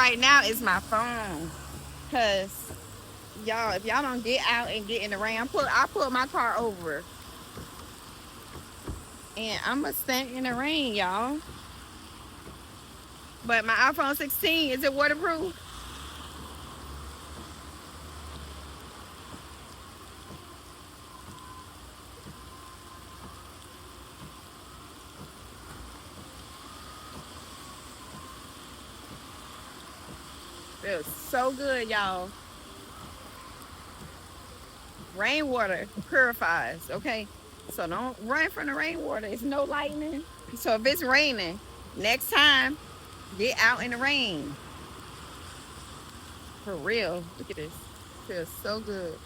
right now is my phone. Cause y'all, if y'all don't get out and get in the rain, I pull my car over and I'ma stand in the rain, y'all. But my iPhone 16, is it waterproof? Feels so good, y'all. Rainwater purifies, okay? So don't run from the rainwater. It's no lightning. So if it's raining, next time, get out in the rain. For real. Look at this. Feels so good.